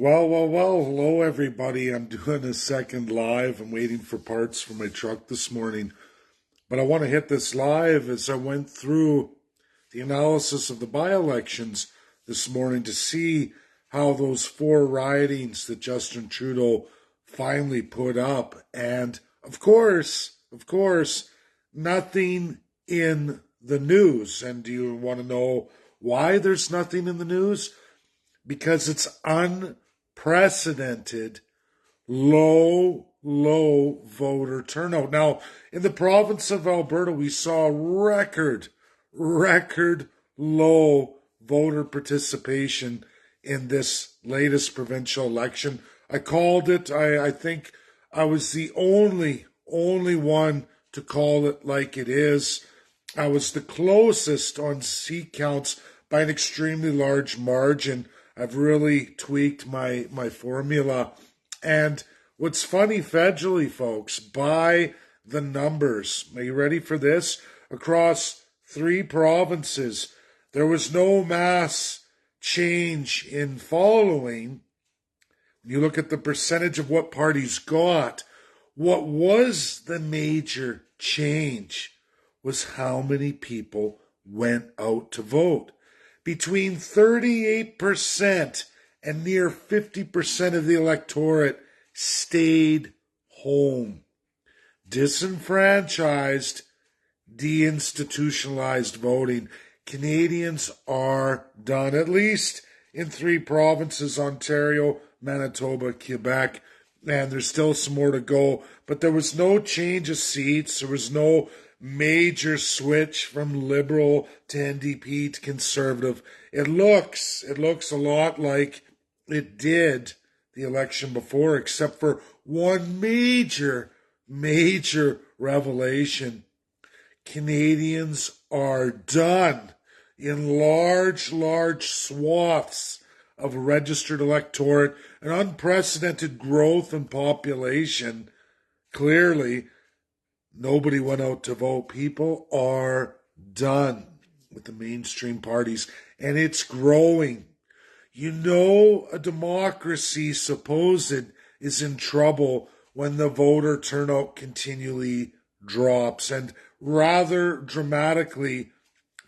Well, hello everybody. I'm doing a second live. I'm waiting for parts for my truck this morning. But I want to hit this live as I went through the analysis of the by-elections this morning to see how those four ridings that Justin Trudeau finally put up. And of course, nothing in the news. And do you want to know why there's nothing in the news? Because it's unprecedented low voter turnout. Now, in the province of Alberta, we saw record low voter participation in this latest provincial election. I called it. I think I was the only one to call it like it is. I was the closest on seat counts by an extremely large margin. I've really tweaked my formula. And what's funny federally, folks, by the numbers, are you ready for this? Across three provinces, there was no mass change in following. When you look at the percentage of what parties got, what was the major change was how many people went out to vote. Between 38% and near 50% of the electorate stayed home. Disenfranchised, deinstitutionalized voting. Canadians are done, at least in three provinces, Ontario, Manitoba, Quebec, and there's still some more to go. But there was no change of seats. There was no major switch from Liberal to NDP to Conservative. It looks a lot like it did the election before, except for one major revelation. Canadians are done in large swaths of a registered electorate, an unprecedented growth in population. Clearly, nobody went out to vote. People are done with the mainstream parties, and it's growing. You know, a democracy supposed is in trouble when the voter turnout continually drops, and rather dramatically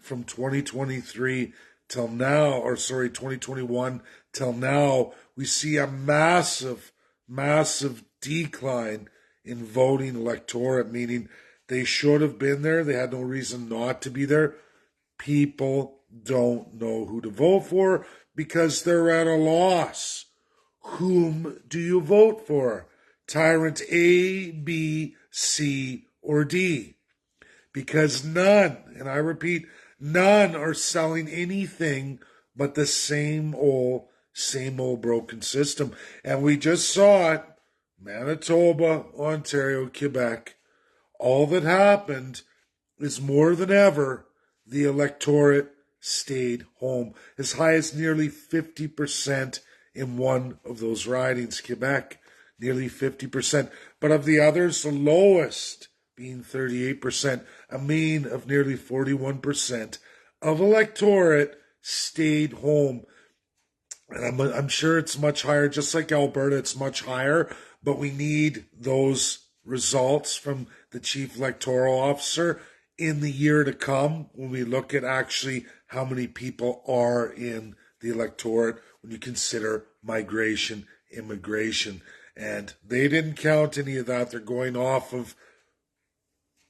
from 2023 till now, 2021 till now, we see a massive decline in voting electorate, meaning they should have been there. They had no reason not to be there. People don't know who to vote for because they're at a loss. Whom do you vote for? Tyrant A, B, C, or D? Because none, and I repeat, none are selling anything but the same old broken system. And we just saw it. Manitoba, Ontario, Quebec. All that happened is more than ever, the electorate stayed home. As high as nearly 50% in one of those ridings, Quebec, nearly 50%. But of the others, the lowest being 38%, a mean of nearly 41% of electorate stayed home. And I'm sure it's much higher, just like Alberta, it's much higher, but we need those results from the chief electoral officer in the year to come when we look at actually how many people are in the electorate when you consider migration, immigration. And they didn't count any of that. They're going off of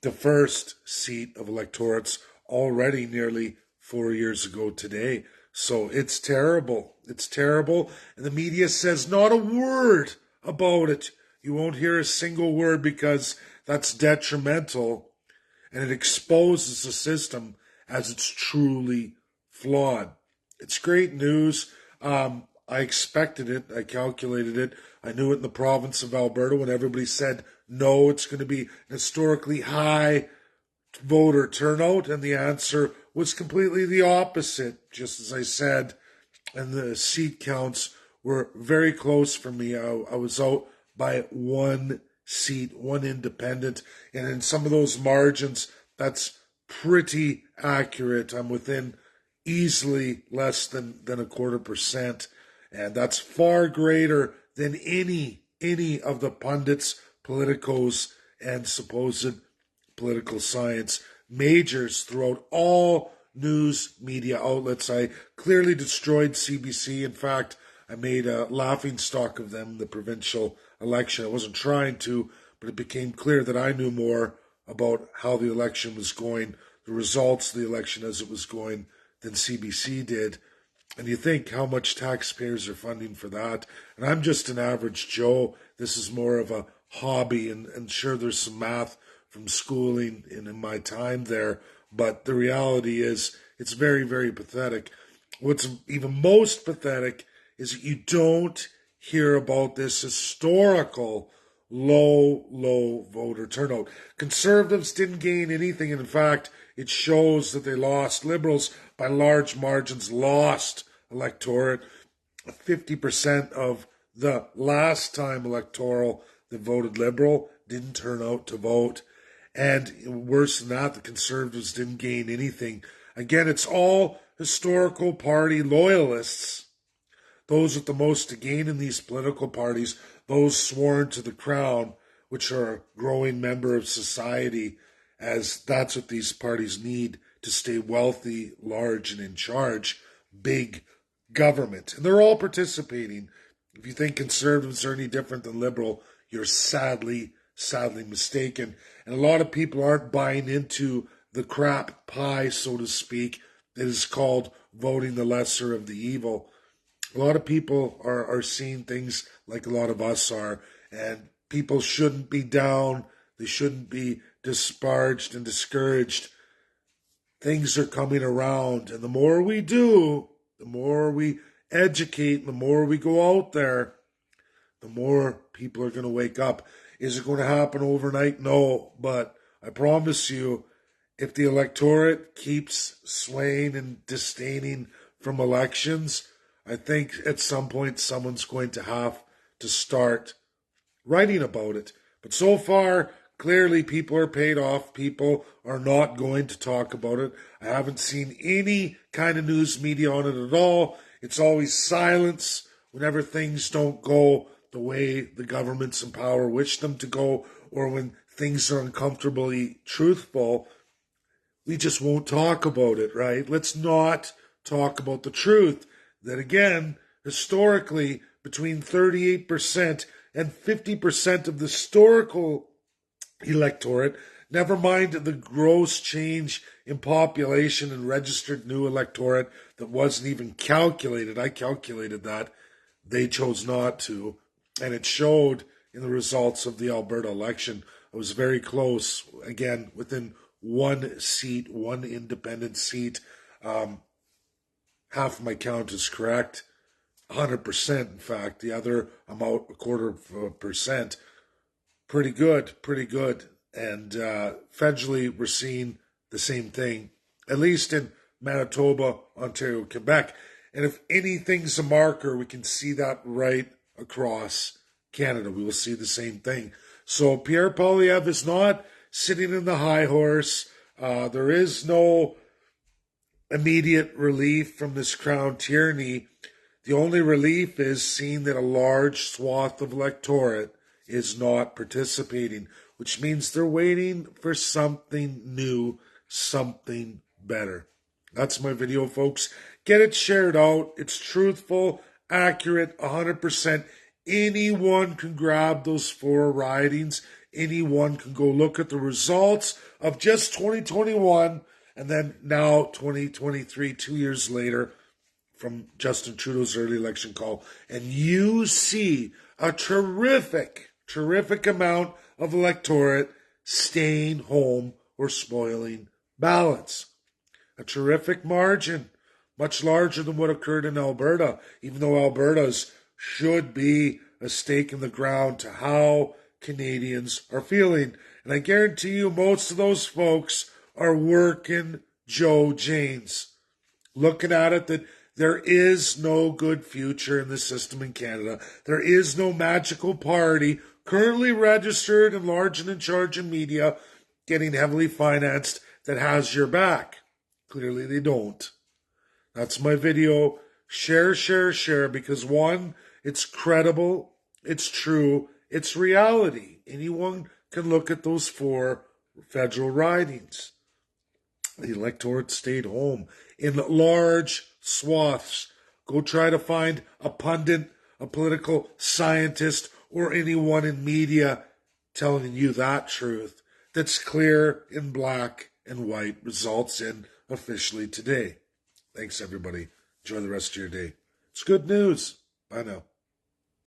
the first seat of electorates already nearly 4 years ago today. So it's terrible. It's terrible. And the media says not a word about it. You won't hear a single word because that's detrimental and it exposes the system as it's truly flawed. It's great news. I expected it. I calculated it. I knew it in the province of Alberta when everybody said, no, it's going to be an historically high voter turnout. And the answer was completely the opposite, just as I said. And the seat counts were very close for me. I was out by one seat, one independent. And in some of those margins, that's pretty accurate. I'm within easily less than a 0.25%. And that's far greater than any of the pundits, politicos, and supposed political science majors throughout all news media outlets. I clearly destroyed CBC. In fact, I made a laughing stock of them in the provincial election. I wasn't trying to, but it became clear that I knew more about how the election was going, the results of the election as it was going, than CBC did. And you think how much taxpayers are funding for that. And I'm just an average Joe. This is more of a hobby, and sure, there's some math from schooling and in my time there. But the reality is it's very, very pathetic. What's even most pathetic is that you don't hear about this historical low voter turnout. Conservatives didn't gain anything, and in fact, it shows that they lost. Liberals, by large margins, lost electorate. 50% of the last time electoral that voted Liberal didn't turn out to vote. And worse than that, the Conservatives didn't gain anything. Again, it's all historical party loyalists, those with the most to gain in these political parties, those sworn to the crown, which are a growing member of society, as that's what these parties need to stay wealthy, large, and in charge. Big government. And they're all participating. If you think Conservatives are any different than Liberal, you're sadly mistaken. And a lot of people aren't buying into the crap pie, so to speak, that is called voting the lesser of the evil. A lot of people are seeing things like a lot of us are, and people shouldn't be down. They shouldn't be disparaged and discouraged. Things are coming around, and the more we do, the more we educate, the more we go out there, the more people are going to wake up. Is it going to happen overnight? No, but I promise you, if the electorate keeps swaying and disdaining from elections, I think at some point someone's going to have to start writing about it. But so far, clearly people are paid off. People are not going to talk about it. I haven't seen any kind of news media on it at all. It's always silence whenever things don't go the way the governments in power wish them to go, or when things are uncomfortably truthful. We just won't talk about it, right? Let's not talk about the truth. That again, historically, between 38% and 50% of the historical electorate, never mind the gross change in population and registered new electorate that wasn't even calculated. I calculated that. They chose not to. And it showed in the results of the Alberta election. I was very close, again, within one seat, one independent seat. Half of my count is correct, 100% in fact. The other, I'm out 0.25%. Pretty good. And federally, we're seeing the same thing, at least in Manitoba, Ontario, Quebec. And if anything's a marker, we can see that right across Canada. We will see the same thing. So Pierre Poilievre is not sitting in the high horse. There is no immediate relief from this crown tyranny. The only relief is seeing that a large swath of electorate is not participating, which means they're waiting for something new, something better. That's my video, folks. Get it shared out. It's truthful, accurate, 100%. Anyone can grab those 4 ridings. Anyone can go look at the results of just 2021 and then now 2023, 2 years later from Justin Trudeau's early election call. And you see a terrific amount of electorate staying home or spoiling ballots. A terrific margin, much larger than what occurred in Alberta, even though Alberta's should be a stake in the ground to how Canadians are feeling. And I guarantee you most of those folks are working Joe Janes, looking at it that there is no good future in the system in Canada. There is no magical party currently registered and large and in charge in media getting heavily financed that has your back. Clearly they don't. That's my video. Share, share, share, because one, it's credible, it's true, it's reality. Anyone can look at those 4 federal ridings. The electorate stayed home in large swaths. Go try to find a pundit, a political scientist, or anyone in media telling you that truth that's clear in black and white results in officially today. Thanks, everybody. Enjoy the rest of your day. It's good news. Bye now.